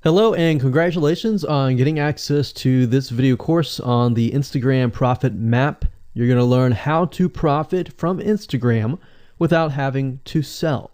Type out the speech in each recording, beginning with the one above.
Hello and congratulations on getting access to this video course on the Instagram Profit Map. You're going to learn how to profit from Instagram without having to sell.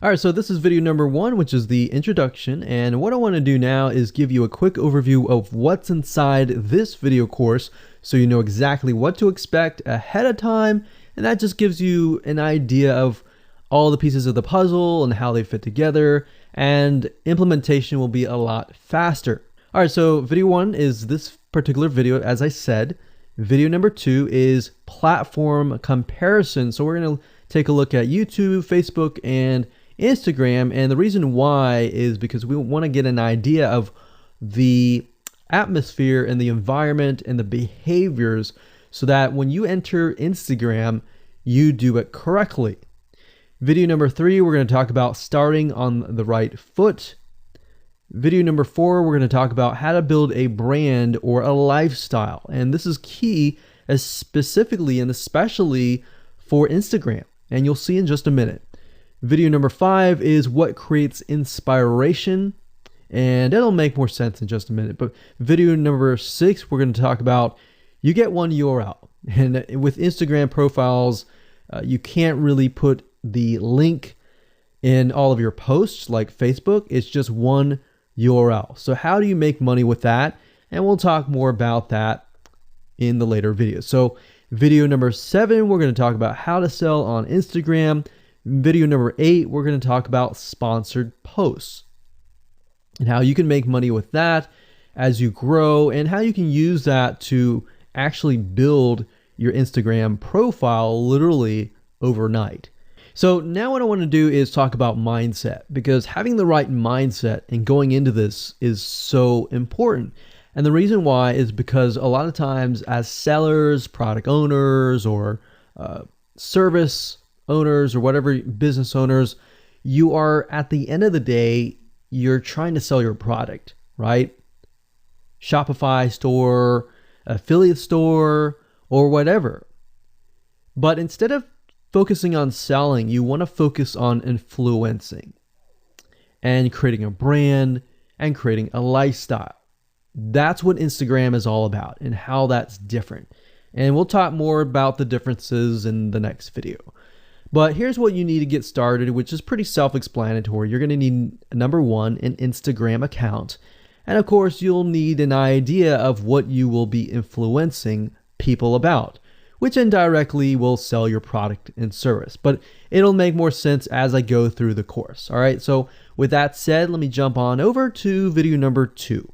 All right, so this is video number 1, which is the introduction. And what I want to do now is give you a quick overview of what's inside this video course so you know exactly what to expect ahead of time. And that just gives you an idea of all the pieces of the puzzle and how they fit together, and implementation will be a lot faster. All right, so video 1 is this particular video, as I said. Video number 2 is platform comparison. So we're going to take a look at YouTube, Facebook, and Instagram. And the reason why is because we want to get an idea of the atmosphere and the environment and the behaviors so that when you enter Instagram, you do it correctly. Video number 3, we're going to talk about starting on the right foot. Video number 4, we're going to talk about how to build a brand or a lifestyle. And this is key, as specifically and especially for Instagram. And you'll see in just a minute. Video number 5 is what creates inspiration. And it'll make more sense in just a minute. But video number 6, we're going to talk about you get one URL. And with Instagram profiles, you can't really put the link in all of your posts like Facebook. It's just one URL. So how do you make money with that? And we'll talk more about that in the later videos. So video number 7, we're going to talk about how to sell on Instagram. Video number 8, we're going to talk about sponsored posts and how you can make money with that as you grow, and how you can use that to actually build your Instagram profile literally overnight. So now what I want to do is talk about mindset, because having the right mindset and going into this is so important. And the reason why is because a lot of times as sellers, product owners, or service owners, or whatever, business owners, you are, at the end of the day, you're trying to sell your product, right? Shopify store, affiliate store, or whatever. But instead of focusing on selling, you want to focus on influencing and creating a brand and creating a lifestyle. That's what Instagram is all about and how that's different. And we'll talk more about the differences in the next video. But here's what you need to get started, which is pretty self-explanatory. You're going to need, number 1, an Instagram account. And of course, you'll need an idea of what you will be influencing people about, which indirectly will sell your product and service. But it'll make more sense as I go through the course. All right, so with that said, let me jump on over to video number 2.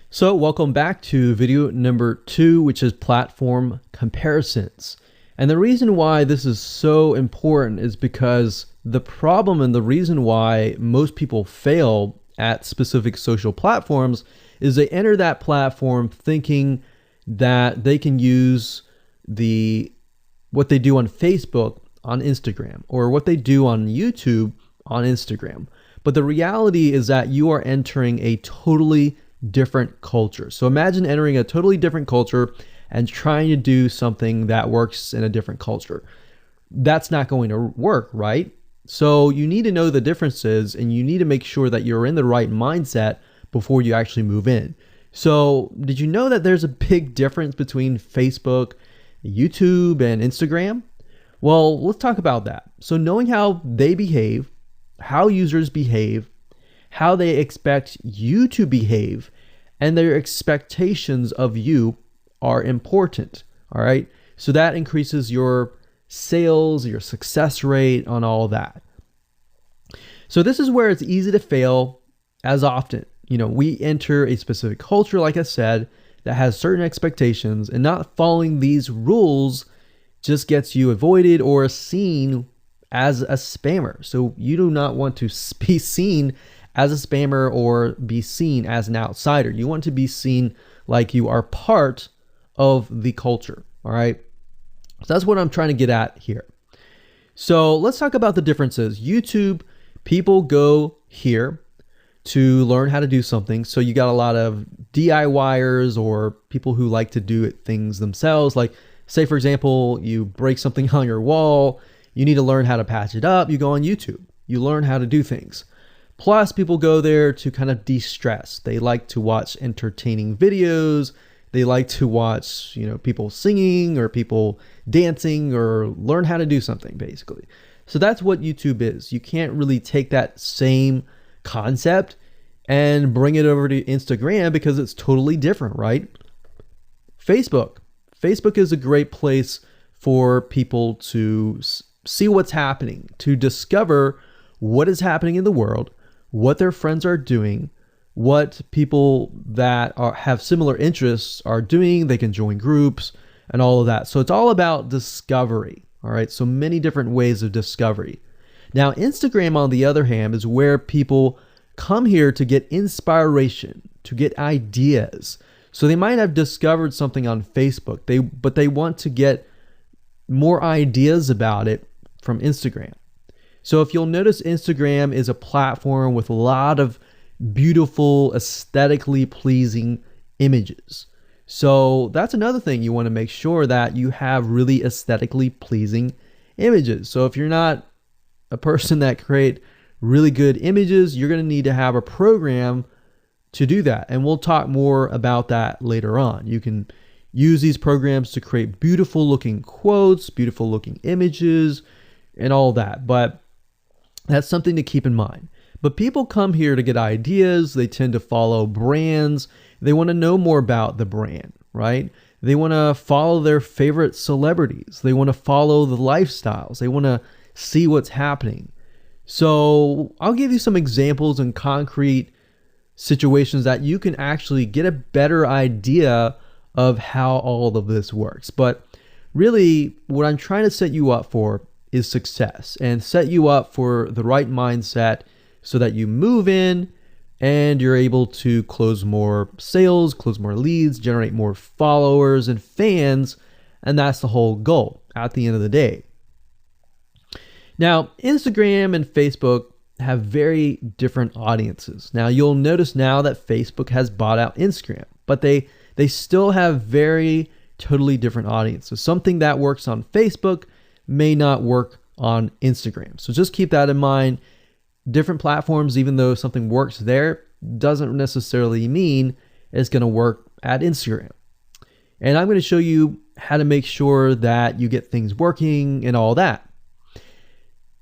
So welcome back to video number 2, which is platform comparisons. And the reason why this is so important is because the problem and the reason why most people fail at specific social platforms is they enter that platform thinking that they can use what they do on Facebook on Instagram, or what they do on YouTube on Instagram. But the reality is that you are entering a totally different culture. So imagine entering a totally different culture and trying to do something that works in a different culture. That's not going to work, right? So you need to know the differences, and you need to make sure that you're in the right mindset before you actually move in. So did you know that there's a big difference between Facebook, YouTube, and Instagram? Well, let's talk about that. So knowing how they behave, how users behave, how they expect you to behave, and their expectations of you are important. All right. So that increases your sales, your success rate on all that. So this is where it's easy to fail as often. You know, we enter a specific culture, like I said, that has certain expectations, and not following these rules just gets you avoided or seen as a spammer. So you do not want to be seen as a spammer or be seen as an outsider. You want to be seen like you are part of the culture. All right. So that's what I'm trying to get at here. So let's talk about the differences. YouTube, people go here to learn how to do something. So you got a lot of DIYers, or people who like to do things themselves. Like, say, for example, you break something on your wall, you need to learn how to patch it up. You go on YouTube, you learn how to do things. Plus, people go there to kind of de-stress. They like to watch entertaining videos. They like to watch, people singing or people dancing or learn how to do something, basically. So that's what YouTube is. You can't really take that same concept and bring it over to Instagram because it's totally different, right? Facebook is a great place for people to see what's happening, to discover what is happening in the world, what their friends are doing, what people that have similar interests are doing. They can join groups and all of that. So it's all about discovery. All right. So many different ways of discovery. Now, Instagram, on the other hand, is where people come here to get inspiration, to get ideas. So they might have discovered something on Facebook, but they want to get more ideas about it from Instagram. So if you'll notice, Instagram is a platform with a lot of beautiful, aesthetically pleasing images. So that's another thing. You want to make sure that you have really aesthetically pleasing images. So if you're not a person that create really good images, you're going to need to have a program to do that. And we'll talk more about that later on. You can use these programs to create beautiful looking quotes, beautiful looking images, and all that. But that's something to keep in mind. But people come here to get ideas. They tend to follow brands. They want to know more about the brand, right? They want to follow their favorite celebrities. They want to follow the lifestyles. They want to see what's happening. So I'll give you some examples and concrete situations that you can actually get a better idea of how all of this works. But really, what I'm trying to set you up for is success, and set you up for the right mindset so that you move in and you're able to close more sales, close more leads, generate more followers and fans. And that's the whole goal at the end of the day. Now, Instagram and Facebook have very different audiences. Now, you'll notice now that Facebook has bought out Instagram, but they still have very totally different audiences. Something that works on Facebook may not work on Instagram. So just keep that in mind. Different platforms, even though something works there, doesn't necessarily mean it's going to work at Instagram. And I'm going to show you how to make sure that you get things working and all that.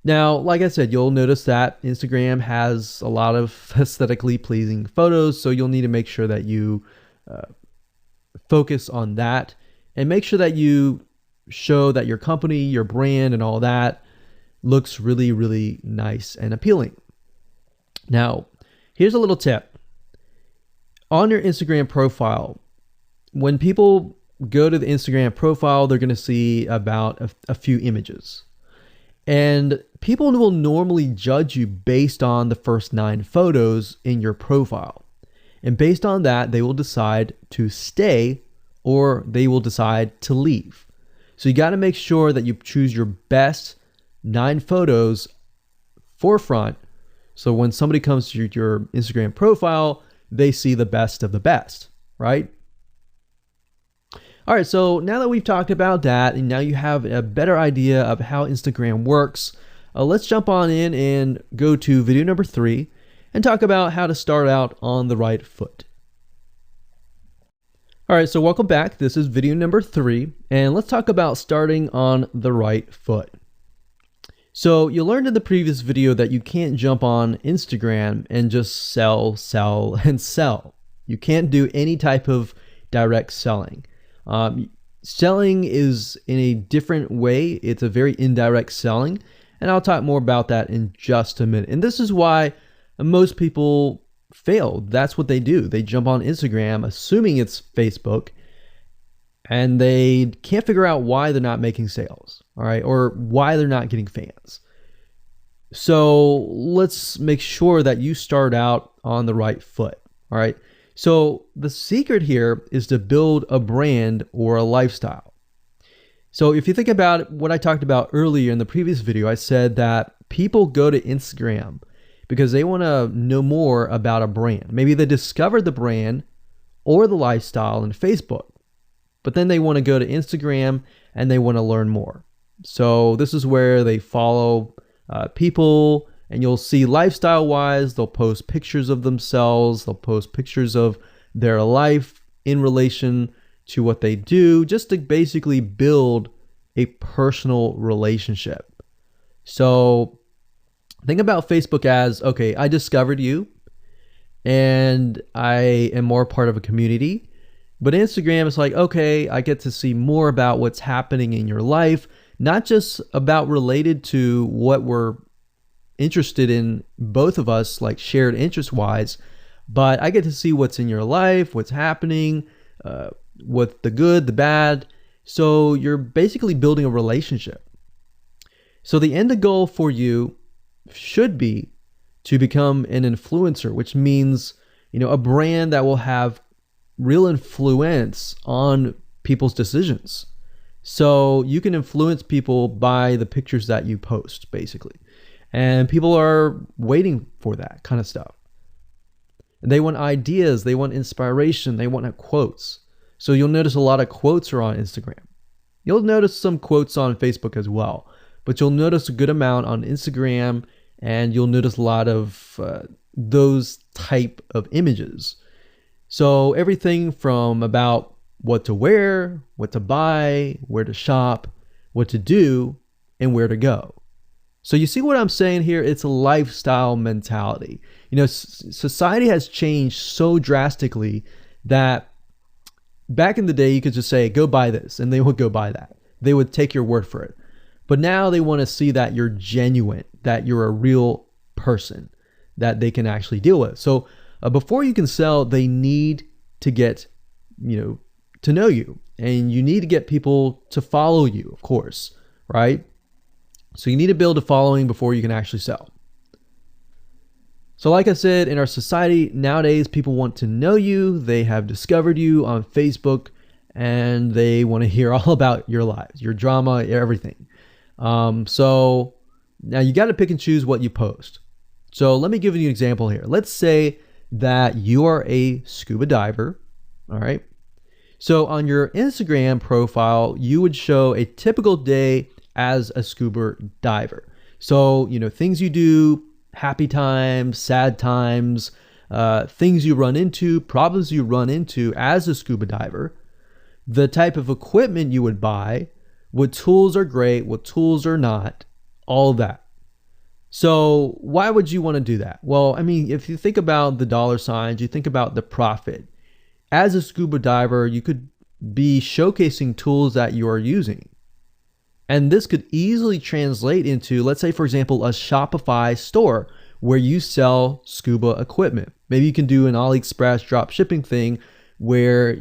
Now, like I said, you'll notice that Instagram has a lot of aesthetically pleasing photos, so you'll need to make sure that you focus on that and make sure that you show that your company, your brand, and all that looks really, really nice and appealing. Now, here's a little tip. On your Instagram profile, when people go to the Instagram profile, they're going to see about a few images. And people will normally judge you based on the first 9 photos in your profile. And based on that, they will decide to stay or they will decide to leave. So you got to make sure that you choose your best 9 photos forefront. So when somebody comes to your Instagram profile, they see the best of the best, right? All right, so now that we've talked about that, and now you have a better idea of how Instagram works, let's jump on in and go to video number 3 and talk about how to start out on the right foot. All right, so welcome back. This is video number 3, and let's talk about starting on the right foot. So you learned in the previous video that you can't jump on Instagram and just sell, and sell. You can't do any type of direct selling. Selling is in a different way. It's a very indirect selling, and I'll talk more about that in just a minute. And this is why most people fail. That's what they do. They jump on Instagram assuming it's Facebook, and they can't figure out why they're not making sales, all right, or why they're not getting fans. So let's make sure that you start out on the right foot, all right? So the secret here is to build a brand or a lifestyle. So if you think about what I talked about earlier in the previous video, I said that people go to Instagram because they want to know more about a brand. Maybe they discovered the brand or the lifestyle in Facebook, but then they want to go to Instagram and they want to learn more. So this is where they follow people And you'll see lifestyle wise, they'll post pictures of themselves, they'll post pictures of their life in relation to what they do, just to basically build a personal relationship. So think about Facebook as, okay, I discovered you and I am more part of a community. But Instagram is like, okay, I get to see more about what's happening in your life, not just about related to what we're interested in, both of us, like shared interest wise, but I get to see what's in your life, what's happening, what the good, the bad. So you're basically building a relationship. So the end goal for you should be to become an influencer, which means, a brand that will have real influence on people's decisions. So you can influence people by the pictures that you post, basically. And people are waiting for that kind of stuff. They want ideas, they want inspiration, they want quotes. So you'll notice a lot of quotes are on Instagram. You'll notice some quotes on Facebook as well, but you'll notice a good amount on Instagram, and you'll notice a lot of those type of images. So everything from about what to wear, what to buy, where to shop, what to do, and where to go. So you see what I'm saying here? It's a lifestyle mentality. Society has changed so drastically that back in the day, you could just say, go buy this, and they would go buy that. They would take your word for it. But now they want to see that you're genuine, that you're a real person that they can actually deal with. So before you can sell, they need to get, to know you, and you need to get people to follow you, of course, right? So you need to build a following before you can actually sell. So like I said, in our society nowadays, people want to know you. They have discovered you on Facebook, and they want to hear all about your lives, your drama, everything. So now you got to pick and choose what you post. So let me give you an example here. Let's say that you are a scuba diver, all right? So on your Instagram profile, you would show a typical day as a scuba diver. So, things you do, happy times, sad times, things you run into, problems you run into as a scuba diver, the type of equipment you would buy, what tools are great, what tools are not, all that. So why would you want to do that? Well, if you think about the dollar signs, you think about the profit. As a scuba diver, you could be showcasing tools that you are using. And this could easily translate into, let's say, for example, a Shopify store where you sell scuba equipment. Maybe you can do an AliExpress drop shipping thing where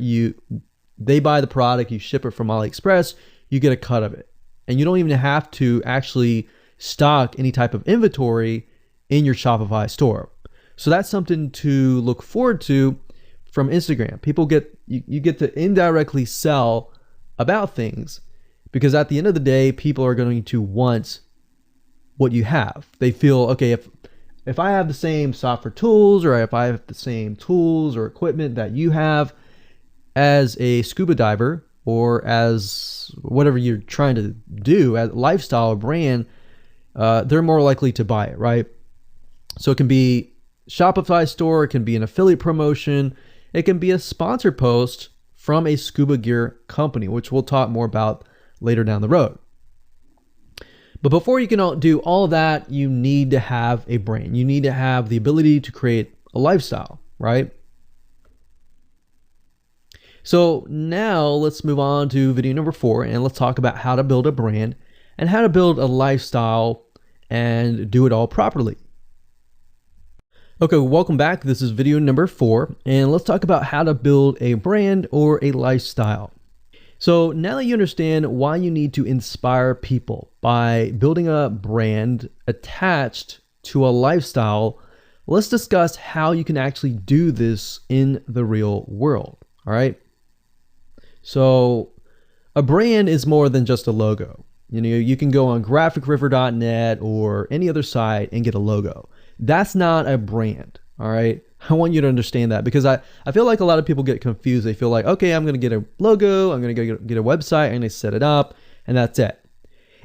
they buy the product, you ship it from AliExpress, you get a cut of it. And you don't even have to actually stock any type of inventory in your Shopify store. So that's something to look forward to from Instagram. You get to indirectly sell about things, because at the end of the day, people are going to want what you have. They feel, okay, if I have the same software tools, or if I have the same tools or equipment that you have as a scuba diver, or as whatever you're trying to do as a lifestyle or brand, they're more likely to buy it, right? So it can be Shopify store, it can be an affiliate promotion, it can be a sponsored post from a scuba gear company, which we'll talk more about later down the road. But before you can do all of that, you need to have a brand. You need to have the ability to create a lifestyle, right? So now let's move on to video number 4, and let's talk about how to build a brand and how to build a lifestyle and do it all properly. Okay, welcome back. This is video number 4, and let's talk about how to build a brand or a lifestyle. So now that you understand why you need to inspire people by building a brand attached to a lifestyle, let's discuss how you can actually do this in the real world. All right. So a brand is more than just a logo. You can go on graphicriver.net or any other site and get a logo. That's not a brand. All right. I want you to understand that, because I feel like a lot of people get confused. They feel like, okay, I'm going to get a logo, I'm going to get a website, and they set it up, and that's it.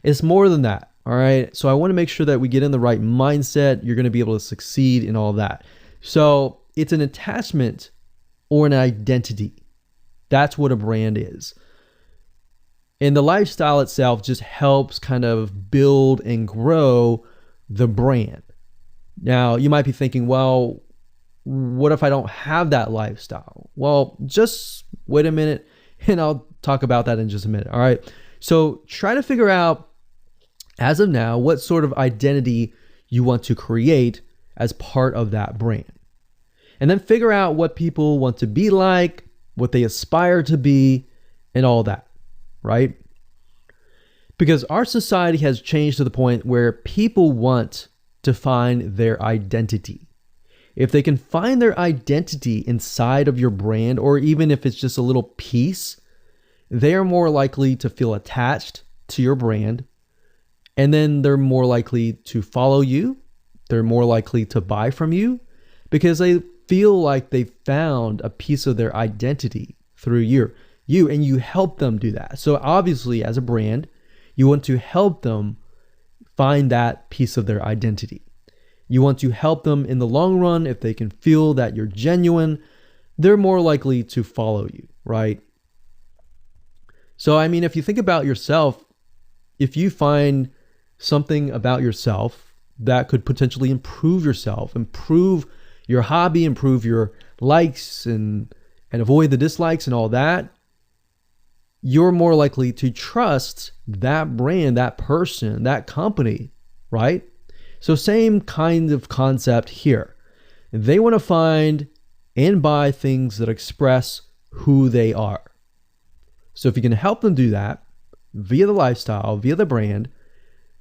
It's more than that. All right. So I want to make sure that we get in the right mindset. You're going to be able to succeed in all of that. So it's an attachment or an identity. That's what a brand is. And the lifestyle itself just helps kind of build and grow the brand. Now, you might be thinking, well, what if I don't have that lifestyle? Well, just wait a minute and I'll talk about that in just a minute. All right. So try to figure out, as of now, what sort of identity you want to create as part of that brand. And then figure out what people want to be like, what they aspire to be, and all that, right? Because our society has changed to the point where people want to find their identity. If they can find their identity inside of your brand, or even if it's just a little piece, they are more likely to feel attached to your brand. And then they're more likely to follow you. They're more likely to buy from you because they feel like they found a piece of their identity through you, and you help them do that. So obviously, as a brand, you want to help them find that piece of their identity. You want to help them in the long run. If they can feel that you're genuine, they're more likely to follow you, right? So, I mean, if you think about yourself, if you find something about yourself that could potentially improve yourself, improve your hobby, improve your likes, and avoid the dislikes and all that, you're more likely to trust that brand, that person, that company, right? So same kind of concept here. They want to find and buy things that express who they are. So if you can help them do that via the lifestyle, via the brand,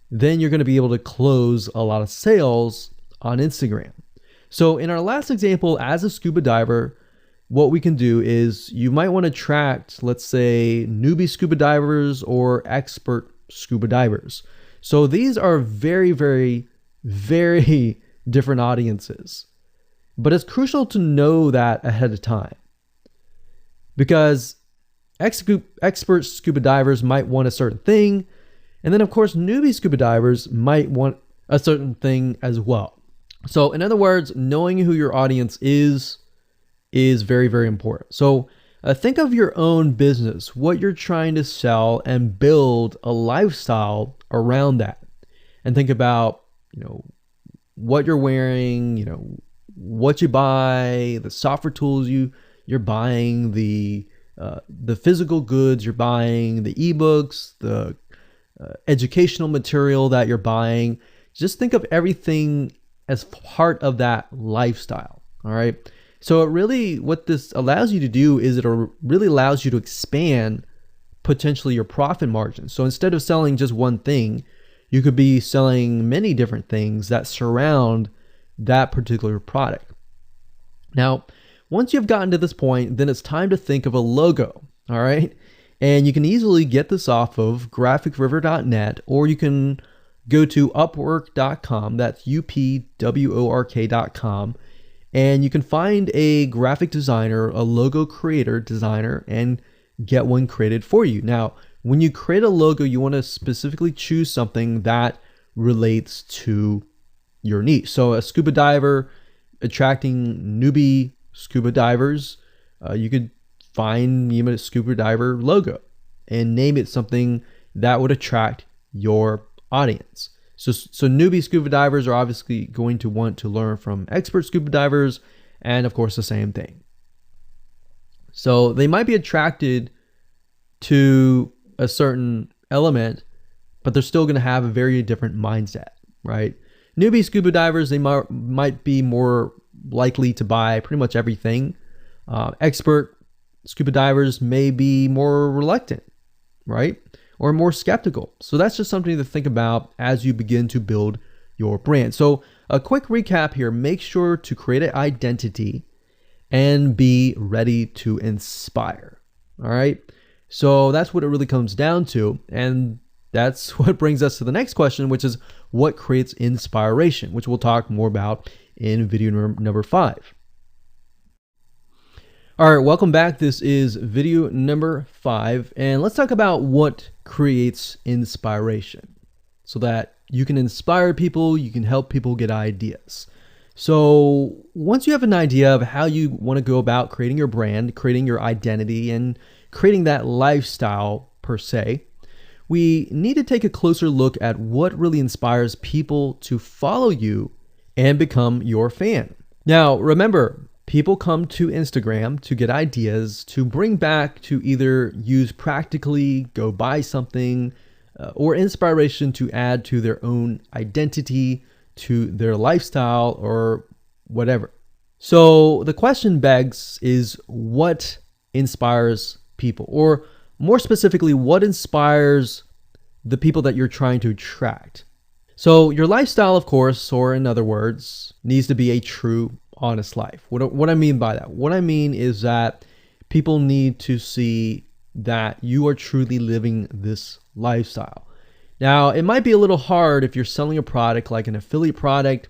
then you're going to be able to close a lot of sales on Instagram. So in our last example, as a scuba diver, what we can do is you might want to attract, let's say, newbie scuba divers or expert scuba divers. So these are very, very, very different audiences. But it's crucial to know that ahead of time, because expert scuba divers might want a certain thing. And then, of course, newbie scuba divers might want a certain thing as well. So in other words, knowing who your audience is very, very important. So think of your own business, what you're trying to sell, and build a lifestyle around that. And think about, what you're wearing, what you buy, the software tools you're buying, the physical goods you're buying, the ebooks, the educational material that you're buying. Just think of everything as part of that lifestyle. All right. So what this allows you to do is it really allows you to expand potentially your profit margin. So instead of selling just one thing, you could be selling many different things that surround that particular product. Now, once you've gotten to this point, then it's time to think of a logo. All right. And you can easily get this off of graphicriver.net, or you can go to upwork.com. That's upwork.com. And you can find a graphic designer, a logo creator, designer, and get one created for you. Now, when you create a logo, you want to specifically choose something that relates to your niche. So a scuba diver attracting newbie scuba divers, you could find a scuba diver logo and name it something that would attract your audience. So newbie scuba divers are obviously going to want to learn from expert scuba divers, and of course the same thing. So they might be attracted to a certain element, but they're still going to have a very different mindset, right? Newbie scuba divers, they might be more likely to buy pretty much everything. Expert scuba divers may be more reluctant, right? Or more skeptical. So that's just something to think about as you begin to build your brand. So a quick recap here: make sure to create an identity and be ready to inspire. All right. So that's what it really comes down to. And that's what brings us to the next question, which is what creates inspiration, which we'll talk more about in video number 5. All right, welcome back. This is video number 5, and let's talk about what creates inspiration. so that you can inspire people, you can help people get ideas. So once you have an idea of how you want to go about creating your brand, creating your identity, and creating that lifestyle per se, we need to take a closer look at what really inspires people to follow you and become your fan. Now, remember, people come to Instagram to get ideas to bring back to either use practically, go buy something, or inspiration to add to their own identity, to their lifestyle, or whatever. So the question begs is, what inspires people? Or more specifically, what inspires the people that you're trying to attract? So your lifestyle, of course, or in other words, needs to be a true, honest life. What I mean by that? What I mean is that people need to see that you are truly living this lifestyle. Now, it might be a little hard if you're selling a product like an affiliate product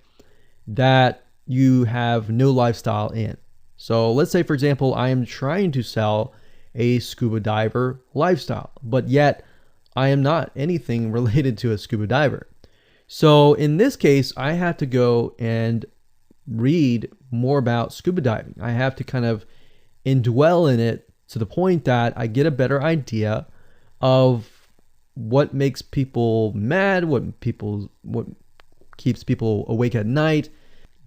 that you have no lifestyle in. So let's say, for example, I am trying to sell a scuba diver lifestyle, but yet I am not anything related to a scuba diver. So in this case, I have to go and read more about scuba diving. I have to kind of indwell in it to the point that I get a better idea of what makes people mad, what keeps people awake at night,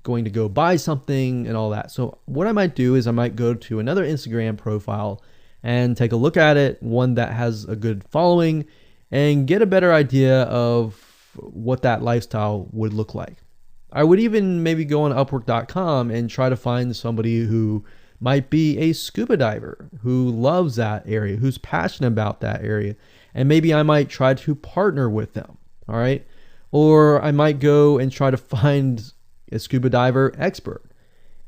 going to go buy something and all that. So what I might do is I might go to another Instagram profile and take a look at it, one that has a good following, and get a better idea of what that lifestyle would look like. I would even maybe go on Upwork.com and try to find somebody who might be a scuba diver, who loves that area, who's passionate about that area. And maybe I might try to partner with them, all right? Or I might go and try to find a scuba diver expert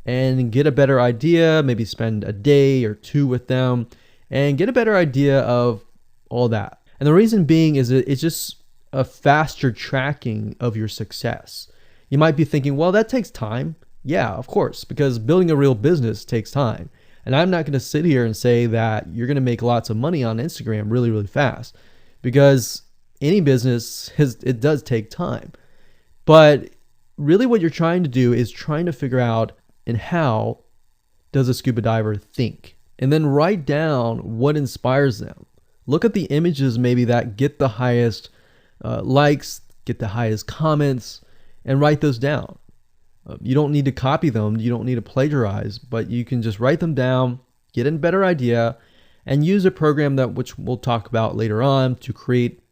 and get a better idea, maybe spend a day or two with them and get a better idea of all that. And the reason being is that it's just a faster tracking of your success. You might be thinking, well, that takes time. Yeah, of course, because building a real business takes time. And I'm not going to sit here and say that you're going to make lots of money on Instagram really, really fast, because any business, it does take time. But really what you're trying to do is trying to figure out, and how does a scuba diver think? And then write down what inspires them. Look at the images maybe that get the highest likes, get the highest comments, and write those down. You don't need to copy them. You don't need to plagiarize, but you can just write them down, get a better idea, and use a program which we'll talk about later on to create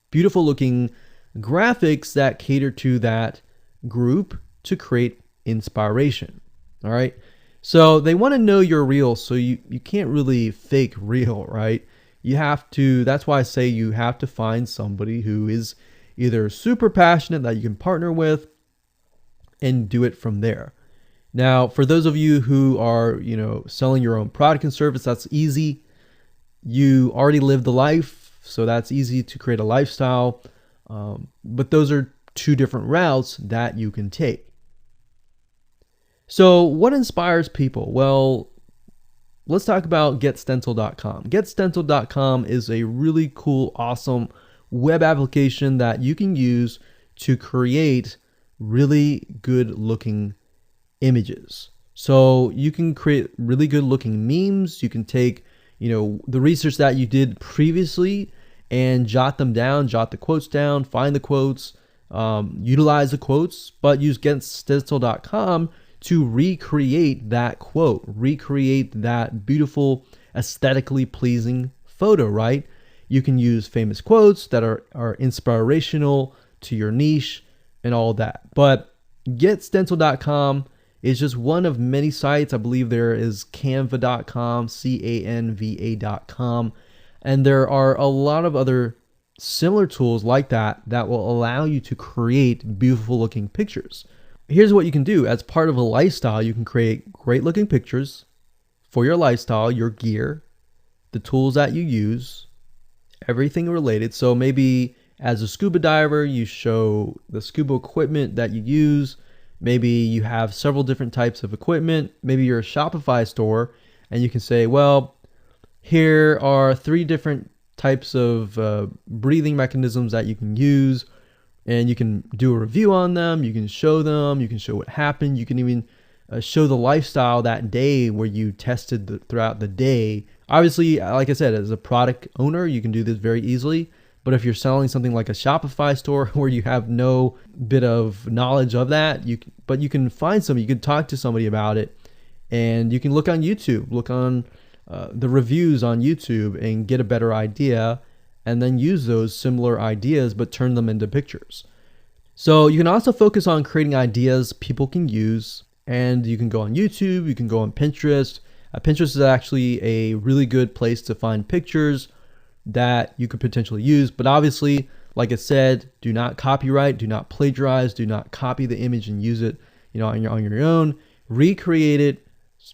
beautiful looking graphics that cater to that group to create inspiration. All right. So they want to know you're real. So you can't really fake real, right? You have to, that's why I say you have to find somebody who is either super passionate that you can partner with and do it from there. Now, for those of you who are, selling your own product and service, that's easy. You already live the life, so that's easy to create a lifestyle. But those are two different routes that you can take. So what inspires people? Well, let's talk about getstencil.com. Getstencil.com is a really cool, awesome web application that you can use to create really good looking images. So you can create really good looking memes. You can take, the research that you did previously and jot them down, jot the quotes down, find the quotes, utilize the quotes, but use getstencil.com to recreate that quote, recreate that beautiful, aesthetically pleasing photo, right? You can use famous quotes that are inspirational to your niche and all that. But getstencil.com is just one of many sites. I believe there is canva.com, canva.com, and there are a lot of other similar tools like that will allow you to create beautiful looking pictures. Here's what you can do. As part of a lifestyle, you can create great looking pictures for your lifestyle, your gear, the tools that you use, everything related. So maybe as a scuba diver, you show the scuba equipment that you use. Maybe you have several different types of equipment. Maybe you're a Shopify store and you can say, well, here are 3 different types of breathing mechanisms that you can use, and you can do a review on them. You can show them. You can show what happened. You can even show the lifestyle that day where you tested throughout the day. Obviously, like I said, as a product owner, you can do this very easily. But if you're selling something like a Shopify store where you have no bit of knowledge of that, you can find somebody, you can talk to somebody about it, and you can look on YouTube, look on the reviews on YouTube and get a better idea, and then use those similar ideas but turn them into pictures. So you can also focus on creating ideas people can use, and you can go on YouTube, you can go on Pinterest. Pinterest is actually a really good place to find pictures that you could potentially use, but obviously, like I said, do not copyright, do not plagiarize, do not copy the image and use it, on your own. Recreate it,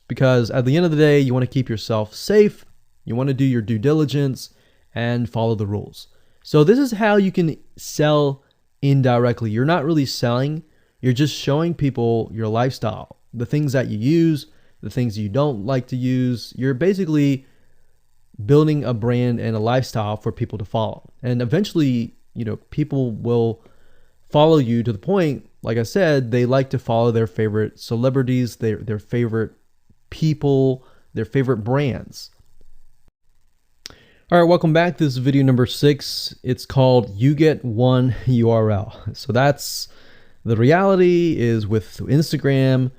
because at the end of the day, you want to keep yourself safe. You want to do your due diligence and follow the rules. So this is how you can sell indirectly. You're not really selling, you're just showing people your lifestyle, the things that you use, the things you don't like to use. You're basically building a brand and a lifestyle for people to follow. And eventually, people will follow you to the point, like I said, they like to follow their favorite celebrities, their favorite people, their favorite brands. All right, welcome back. This is video number 6. It's called You Get One URL. So that's the reality is with Instagram,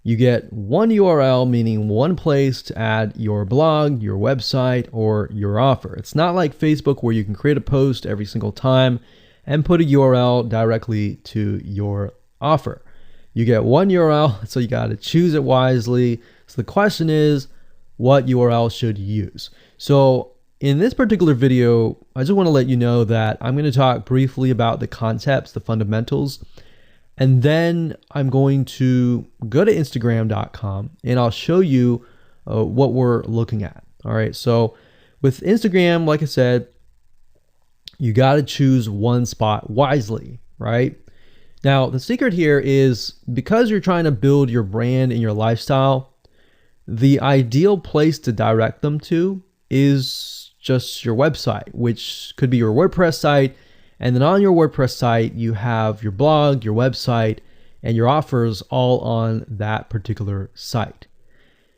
you get one URL, meaning one place to add your blog, your website, or your offer. It's not like Facebook where you can create a post every single time and put a URL directly to your offer. You get one URL, so you got to choose it wisely. So the question is, what URL should you use? So in this particular video, I just want to let you know that I'm going to talk briefly about the concepts, the fundamentals, and then I'm going to go to Instagram.com and I'll show you what we're looking at. All right. So with Instagram, like I said, you got to choose one spot wisely, right? Now, the secret here is because you're trying to build your brand and your lifestyle, the ideal place to direct them to is just your website, which could be your WordPress site. And then on your WordPress site, you have your blog, your website, and your offers all on that particular site.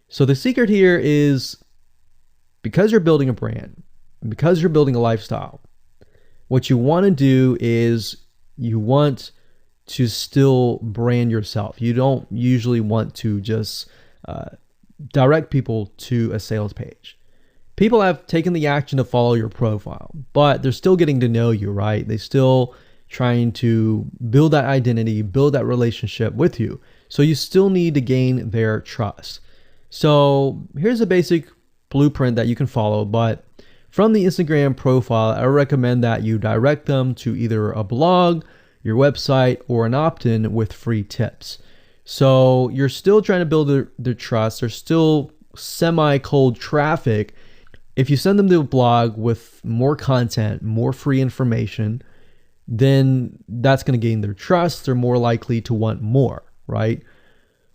So the secret here is because you're building a brand, and because you're building a lifestyle, what you want to do is you want to still brand yourself. You don't usually want to just direct people to a sales page. People have taken the action to follow your profile, but they're still getting to know you, right? They're still trying to build that identity, build that relationship with you. So you still need to gain their trust. So here's a basic blueprint that you can follow, but from the Instagram profile, I recommend that you direct them to either a blog, your website, or an opt-in with free tips. So you're still trying to build their trust. There's still semi-cold traffic. If you send them to a blog with more content, more free information, then that's going to gain their trust. They're more likely to want more, right?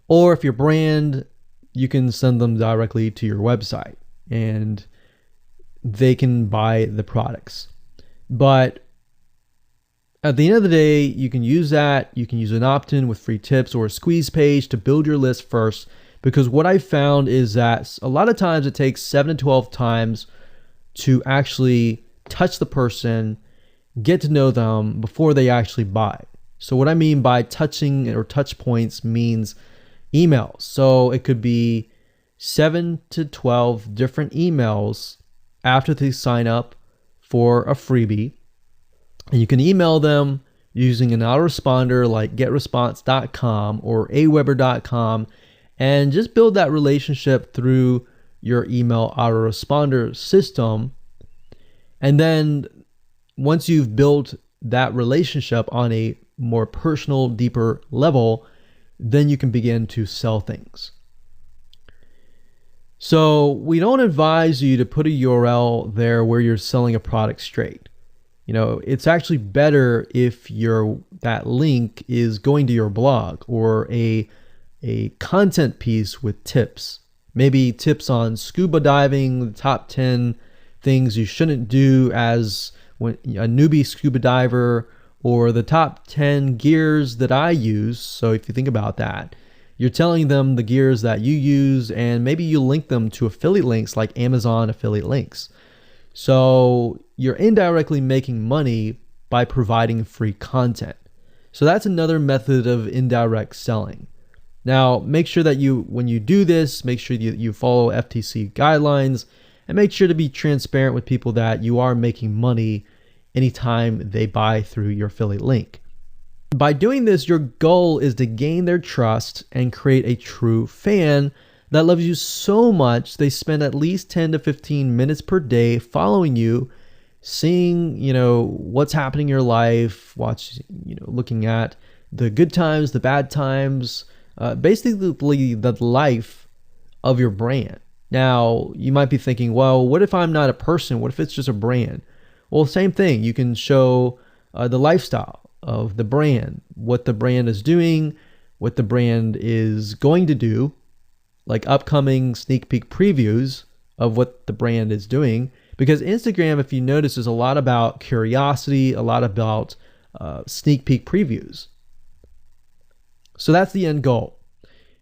Or if your brand, you can send them directly to your website and they can buy the products. But at the end of the day, you can use that. You can use an opt-in with free tips or a squeeze page to build your list first. Because what I found is that a lot of times it takes 7 to 12 times to actually touch the person, get to know them before they actually buy. So what I mean by touching or touch points means emails. So it could be 7 to 12 different emails after they sign up for a freebie. And you can email them using an autoresponder like getresponse.com or aweber.com. And just build that relationship through your email autoresponder system. And then once you've built that relationship on a more personal, deeper level, then you can begin to sell things. So we don't advise you to put a URL there where you're selling a product straight. It's actually better if that link is going to your blog or a content piece with tips, maybe tips on scuba diving, the top 10 things you shouldn't do as when a newbie scuba diver, or the top 10 gears that I use. So if you think about that, you're telling them the gears that you use, and maybe you link them to affiliate links like Amazon affiliate links. So you're indirectly making money by providing free content. So that's another method of indirect selling. Now, make sure that when you do this, make sure you follow FTC guidelines, and make sure to be transparent with people that you are making money anytime they buy through your affiliate link. By doing this, your goal is to gain their trust and create a true fan that loves you so much they spend at least 10 to 15 minutes per day following you, seeing, what's happening in your life, looking at the good times, the bad times, basically the life of your brand. Now, you might be thinking, well, what if I'm not a person? What if it's just a brand? Well, same thing. You can show the lifestyle of the brand, what the brand is doing, what the brand is going to do, like upcoming sneak peek previews of what the brand is doing. Because Instagram, if you notice, is a lot about curiosity, a lot about sneak peek previews. So that's the end goal.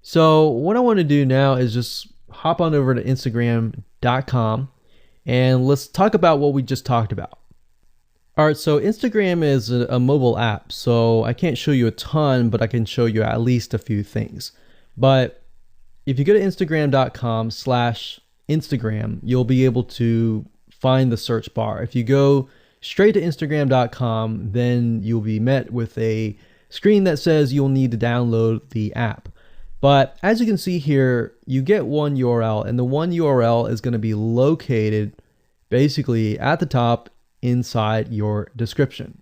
So what I want to do now is just hop on over to Instagram.com and let's talk about what we just talked about. All right, so Instagram is a mobile app, so I can't show you a ton, but I can show you at least a few things. But if you go to Instagram.com/Instagram, you'll be able to find the search bar. If you go straight to Instagram.com, then you'll be met with a screen that says you'll need to download the app. But as you can see here, you get one URL, and the one URL is going to be located basically at the top inside your description.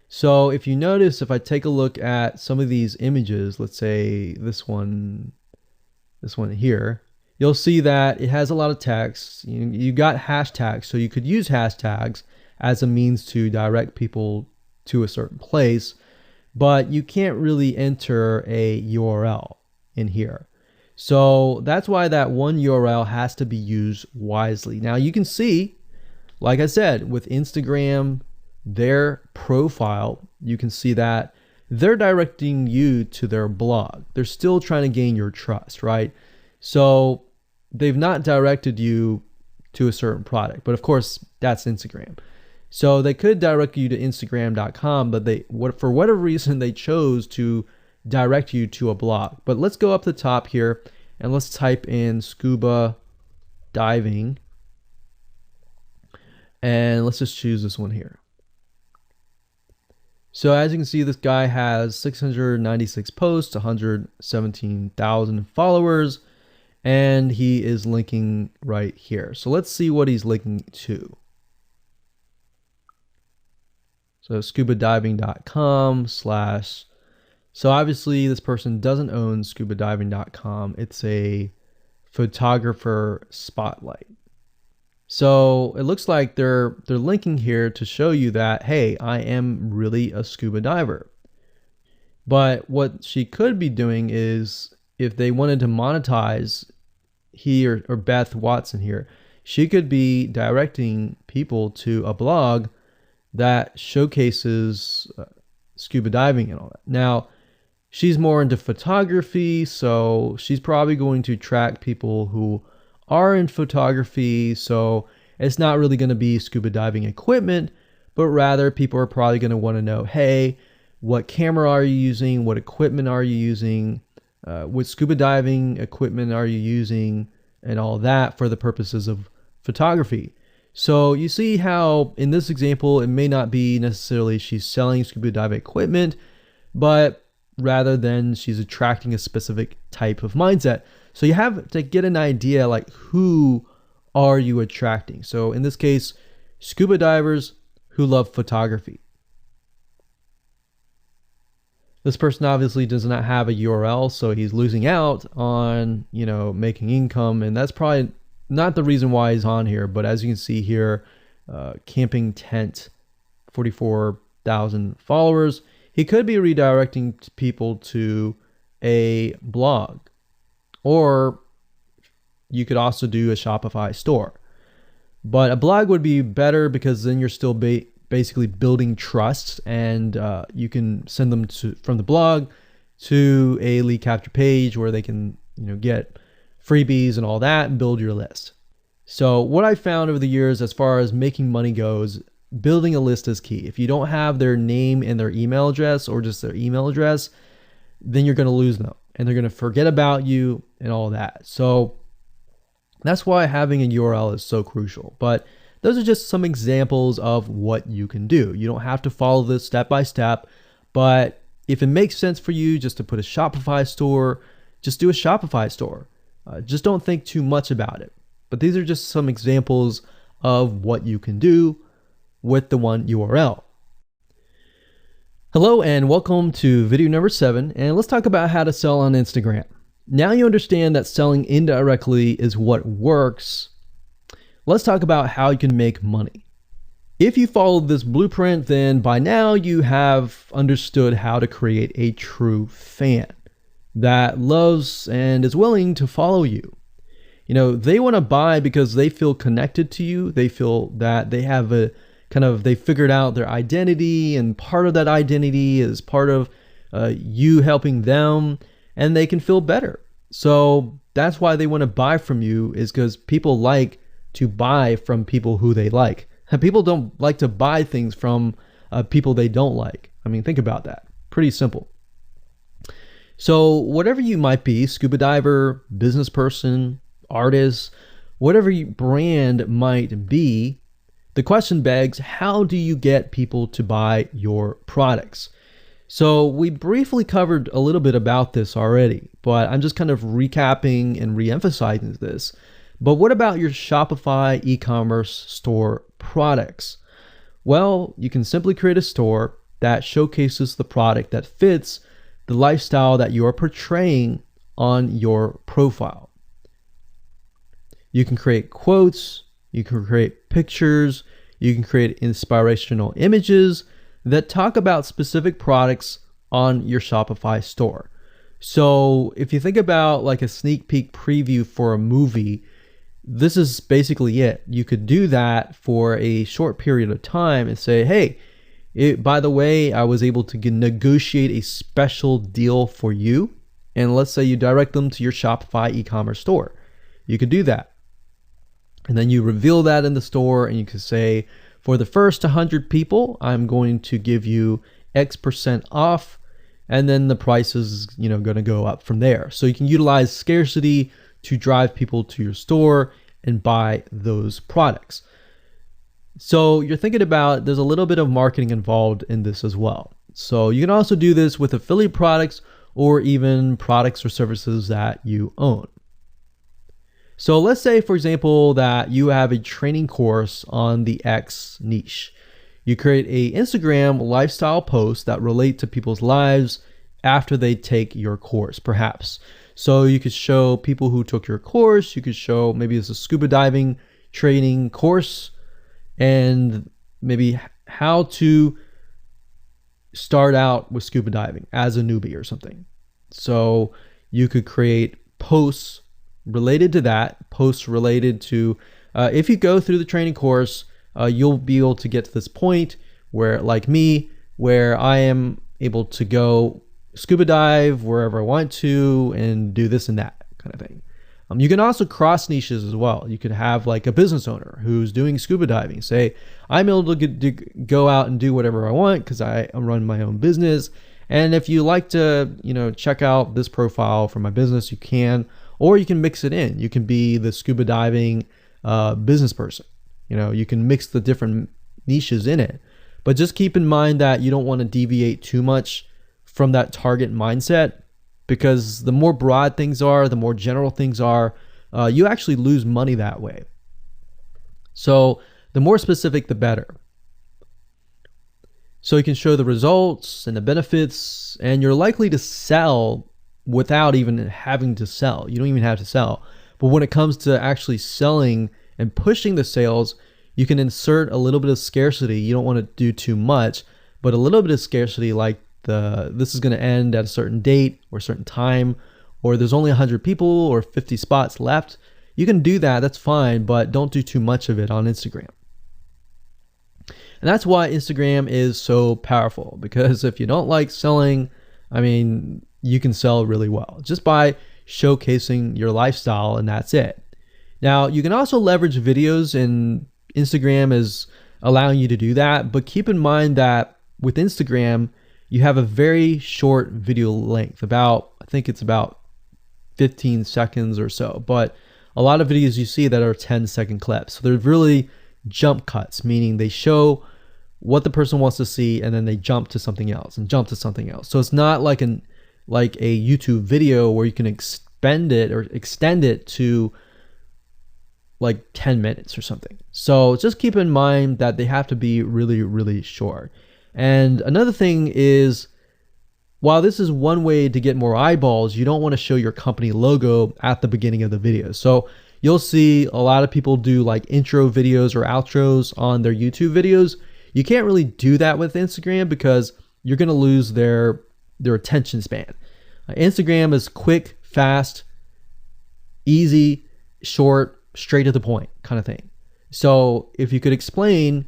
So if you notice, if I take a look at some of these images, let's say this one here, you'll see that it has a lot of text. You got hashtags, so you could use hashtags as a means to direct people to a certain place, but you can't really enter a URL in here. So that's why that one URL has to be used wisely. Now you can see, like I said, with Instagram, their profile, you can see that they're directing you to their blog. They're still trying to gain your trust, right? So they've not directed you to a certain product, but of course that's Instagram. So they could direct you to Instagram.com, but for whatever reason, they chose to direct you to a blog. But let's go up the top here and let's type in scuba diving. And let's just choose this one here. So as you can see, this guy has 696 posts, 117,000 followers, and he is linking right here. So let's see what he's linking to. So scubadiving.com/. So obviously this person doesn't own scubadiving.com. It's a photographer spotlight. So it looks like they're linking here to show you that, hey, I am really a scuba diver. But what she could be doing is, if they wanted to monetize he or Beth Watson here, she could be directing people to a blog that showcases scuba diving and all that. Now, she's more into photography, so she's probably going to track people who are in photography. So it's not really going to be scuba diving equipment, but rather people are probably going to want to know, hey, what camera are you using? What equipment are you using? What scuba diving equipment are you using? And all that for the purposes of photography. So you see how in this example, it may not be necessarily she's selling scuba diving equipment, but rather than she's attracting a specific type of mindset. So you have to get an idea, like, who are you attracting? So in this case, scuba divers who love photography. This person obviously does not have a URL, so he's losing out on, making income. And that's probably not the reason why he's on here. But as you can see here, camping tent, 44,000 followers. He could be redirecting people to a blog, or you could also do a Shopify store. But a blog would be better because then you're still basically building trust, and you can send them from the blog to a lead capture page where they can get freebies and all that and build your list. So what I found over the years as far as making money goes, building a list is key. If you don't have their name and their email address, or just their email address, then you're going to lose them and they're going to forget about you and all that. So that's why having a URL is so crucial. But those are just some examples of what you can do. You don't have to follow this step by step, but if it makes sense for you just to put a Shopify store, just do a Shopify store. Just don't think too much about it. But these are just some examples of what you can do with the one URL. Hello and welcome to video number 7, and let's talk about how to sell on Instagram. Now you understand that selling indirectly is what works. Let's talk about how you can make money. If you followed this blueprint, then by now you have understood how to create a true fan that loves and is willing to follow you. They want to buy because they feel connected to you. They feel that they have they figured out their identity, and part of that identity is part of you helping them, and they can feel better. So that's why they want to buy from you, is because people like to buy from people who they like. And people don't like to buy things from people they don't like. I mean, think about that. Pretty simple. So whatever you might be, scuba diver, business person, artist, whatever your brand might be, the question begs, how do you get people to buy your products? So we briefly covered a little bit about this already, but I'm just kind of recapping and re-emphasizing this. But what about your Shopify e-commerce store products? Well, you can simply create a store that showcases the product that fits the lifestyle that you are portraying on your profile. You can create quotes, you can create pictures, you can create inspirational images that talk about specific products on your Shopify store. So if you think about like a sneak peek preview for a movie, this is basically it. You could do that for a short period of time and say, hey, by the way, I was able to negotiate a special deal for you. And let's say you direct them to your Shopify e-commerce store. You could do that. And then you reveal that in the store, and you can say, for the first 100 people, I'm going to give you X% off. And then the price is, going to go up from there. So you can utilize scarcity to drive people to your store and buy those products. So you're thinking about, there's a little bit of marketing involved in this as well. So you can also do this with affiliate products or even products or services that you own. So let's say, for example, that you have a training course on the X niche. You create a Instagram lifestyle post that relate to people's lives after they take your course, perhaps. So you could show people who took your course, you could show maybe it's a scuba diving training course, and maybe how to start out with scuba diving as a newbie or something. So you could create posts related to that, posts related to, if you go through the training course, you'll be able to get to this point where, like me, where I am able to go scuba dive wherever I want to and do this and that kind of thing. You can also cross niches as well. You could have like a business owner who's doing scuba diving. Say, I'm able to go out and do whatever I want because I run my own business. And if you like to, check out this profile for my business, you can, or you can mix it in. You can be the scuba diving business person. You can mix the different niches in it. But just keep in mind that you don't want to deviate too much from that target mindset, because the more broad things are, the more general things are, you actually lose money that way. So the more specific, the better. So you can show the results and the benefits, and you're likely to sell without even having to sell. You don't even have to sell. But when it comes to actually selling and pushing the sales, you can insert a little bit of scarcity. You don't want to do too much, but a little bit of scarcity, like this is going to end at a certain date or a certain time, or there's only 100 people or 50 spots left. You can do that, that's fine, but don't do too much of it on Instagram. And that's why Instagram is so powerful, because if you don't like selling, I mean, you can sell really well just by showcasing your lifestyle, and that's it. Now, you can also leverage videos, and Instagram is allowing you to do that, but keep in mind that with Instagram, you have a very short video length, I think it's about 15 seconds or so, but a lot of videos you see that are 10-second clips. So they're really jump cuts, meaning they show what the person wants to see and then they jump to something else and jump to something else. So it's not like a YouTube video where you can extend it to like 10 minutes or something. So just keep in mind that they have to be really, really short. And another thing is, while this is one way to get more eyeballs, you don't want to show your company logo at the beginning of the video. So you'll see a lot of people do like intro videos or outros on their YouTube videos. You can't really do that with Instagram because you're going to lose their attention span. Instagram is quick, fast, easy, short, straight to the point kind of thing. So if you could explain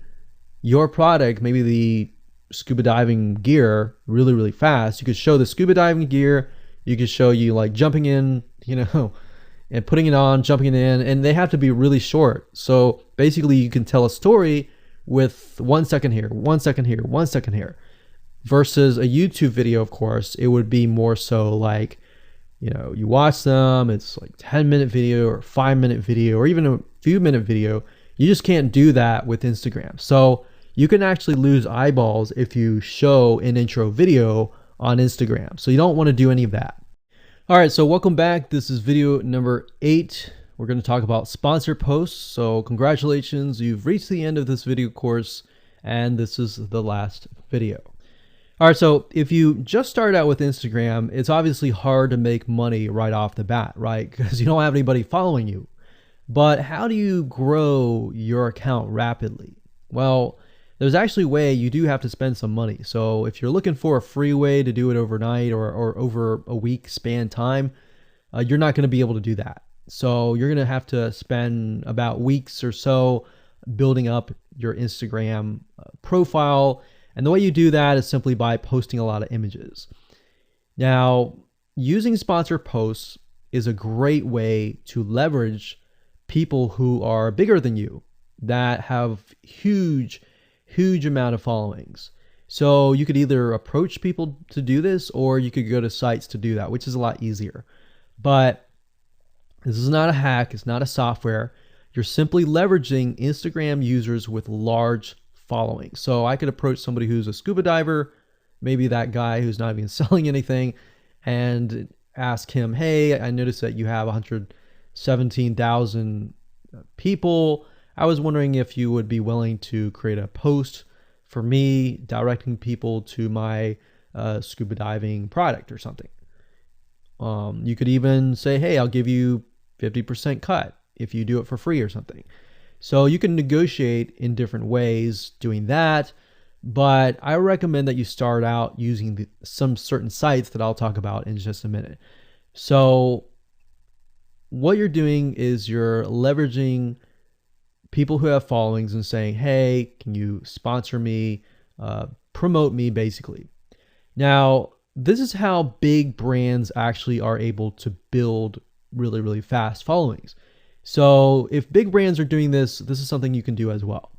your product, maybe the scuba diving gear, really, really fast, you could show the scuba diving gear, you could show you like jumping in, and putting it on, jumping it in, and they have to be really short. So basically you can tell a story with 1 second here, 1 second here, 1 second here, versus a YouTube video. Of course, it would be more so like, you watch them, it's like 10-minute video or 5-minute video or even a few minute video. You just can't do that with Instagram. So you can actually lose eyeballs if you show an intro video on Instagram. So you don't want to do any of that. All right, so welcome back. This is video number 8. We're going to talk about sponsored posts. So congratulations, you've reached the end of this video course, and this is the last video. All right, so if you just start out with Instagram, it's obviously hard to make money right off the bat, right? Because you don't have anybody following you. But how do you grow your account rapidly? Well, there's actually a way. You do have to spend some money. So if you're looking for a free way to do it overnight or over a week span time, you're not going to be able to do that. So you're going to have to spend about weeks or so building up your Instagram profile. And the way you do that is simply by posting a lot of images. Now, using sponsored posts is a great way to leverage people who are bigger than you that have huge amount of followings. So you could either approach people to do this, or you could go to sites to do that, which is a lot easier. But this is not a hack. It's not a software. You're simply leveraging Instagram users with large followings. So I could approach somebody who's a scuba diver, maybe that guy who's not even selling anything, and ask him, hey, I noticed that you have 117,000 people. I was wondering if you would be willing to create a post for me directing people to my scuba diving product or something. You could even say, hey, I'll give you 50% cut if you do it for free or something. So you can negotiate in different ways doing that, but I recommend that you start out using some certain sites that I'll talk about in just a minute. So what you're doing is you're leveraging people who have followings and saying, hey, can you sponsor me, promote me, basically. Now, this is how big brands actually are able to build really, really fast followings. So if big brands are doing this, this is something you can do as well.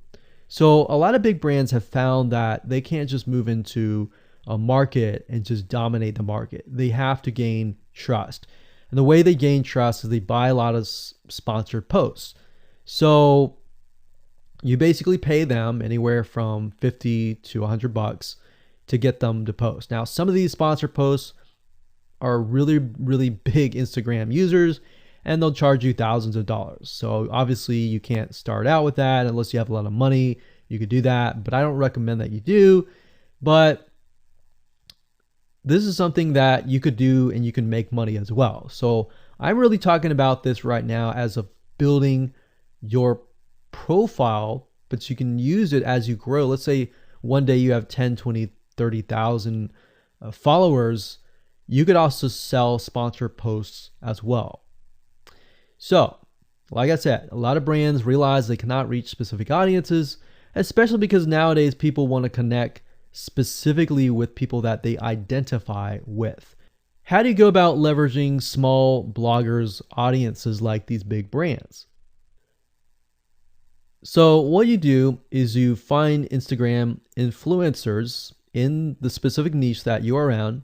So a lot of big brands have found that they can't just move into a market and just dominate the market. They have to gain trust. And the way they gain trust is they buy a lot of sponsored posts. So you basically pay them anywhere from 50 to $100 to get them to post. Now, some of these sponsored posts are really, really big Instagram users, and they'll charge you thousands of dollars. So obviously you can't start out with that unless you have a lot of money. You could do that, but I don't recommend that you do. But this is something that you could do and you can make money as well. So I'm really talking about this right now as of building your profile, but you can use it as you grow. Let's say one day you have 10, 20, 30,000 followers. You could also sell sponsored posts as well. So Like I said, a lot of brands realize they cannot reach specific audiences, especially because nowadays people want to connect specifically with people that they identify with. How do you go about leveraging small bloggers' audiences like these big brands? So what you do is you find Instagram influencers in the specific niche that you're around.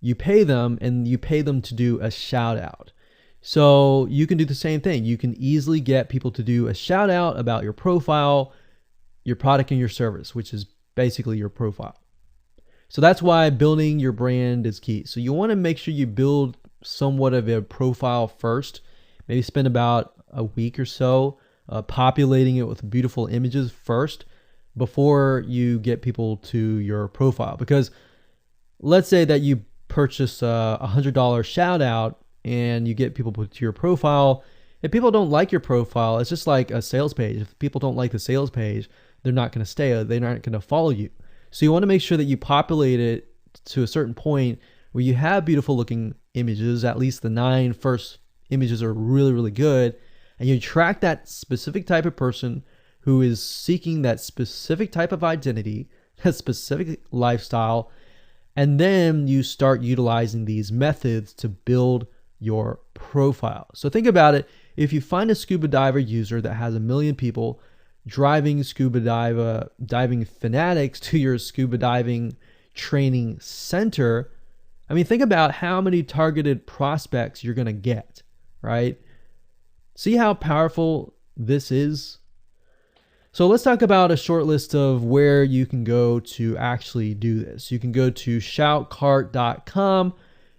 You pay them, and you pay them to do a shout out. So you can do the same thing. You can easily get people to do a shout out about your profile, your product, and your service, which is basically your profile. So that's why building your brand is key. So you want to make sure you build somewhat of a profile first. Maybe spend about a week or so populating it with beautiful images first before you get people to your profile. Because let's say that you purchase a $100 shout out and you get people to your profile. If people don't like your profile, it's just like a sales page. If people don't like the sales page, they're not going to stay. They're not going to follow you. So you want to make sure that you populate it to a certain point where you have beautiful looking images. At least the 9 first images are really, really good. And you attract that specific type of person who is seeking that specific type of identity, that specific lifestyle. And then you start utilizing these methods to build your profile. So think about it. If you find a scuba diver user that has 1 million people driving scuba diving fanatics to your scuba diving training center, I mean, think about how many targeted prospects you're going to get, right? See how powerful this is? So let's talk about a short list of where you can go to actually do this. You can go to shoutcart.com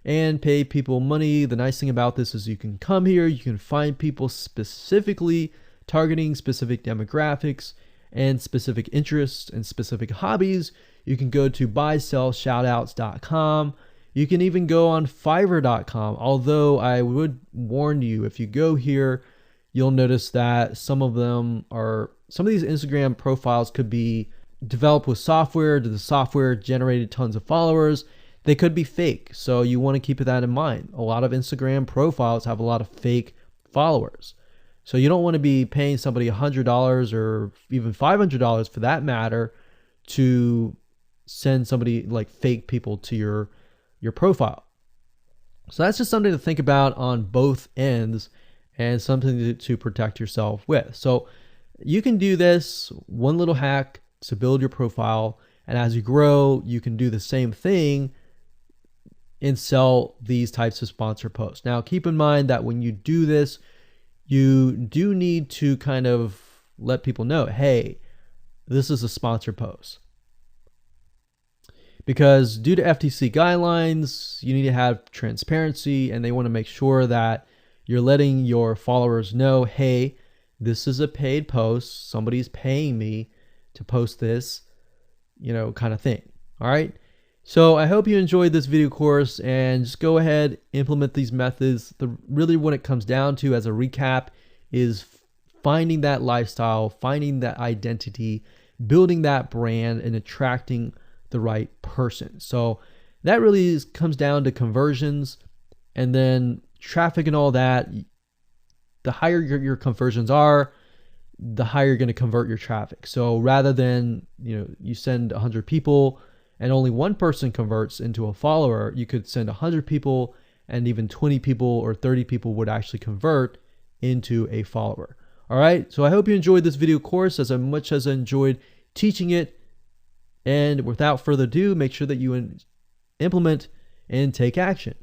and pay people money. The nice thing about this is you can come here, you can find people specifically targeting specific demographics and specific interests and specific hobbies. You can go to buysellshoutouts.com. You can even go on fiverr.com. Although I would warn you, if you go here, you'll notice that some of these Instagram profiles could be developed with software. The software generated tons of followers. They could be fake. So you want to keep that in mind. A lot of Instagram profiles have a lot of fake followers. So you don't want to be paying somebody $100 or even $500 for that matter to send somebody like fake people to your profile. So that's just something to think about on both ends and something to protect yourself with. So you can do this one little hack to build your profile. And as you grow, you can do the same thing and sell these types of sponsor posts. Now, keep in mind that when you do this, you do need to kind of let people know, hey, this is a sponsor post. Because due to FTC guidelines, you need to have transparency, and they want to make sure that you're letting your followers know, hey, this is a paid post. Somebody's paying me to post this, kind of thing. All right. So I hope you enjoyed this video course, and just go ahead, implement these methods. Really what it comes down to as a recap is finding that lifestyle, finding that identity, building that brand, and attracting the right person. So that really comes down to conversions, and then traffic and all that. The higher your conversions are, the higher you're going to convert your traffic. So rather than, you send 100 people and only one person converts into a follower, you could send 100 people and even 20 people or 30 people would actually convert into a follower. All right. So I hope you enjoyed this video course as much as I enjoyed teaching it. And without further ado, make sure that you implement and take action.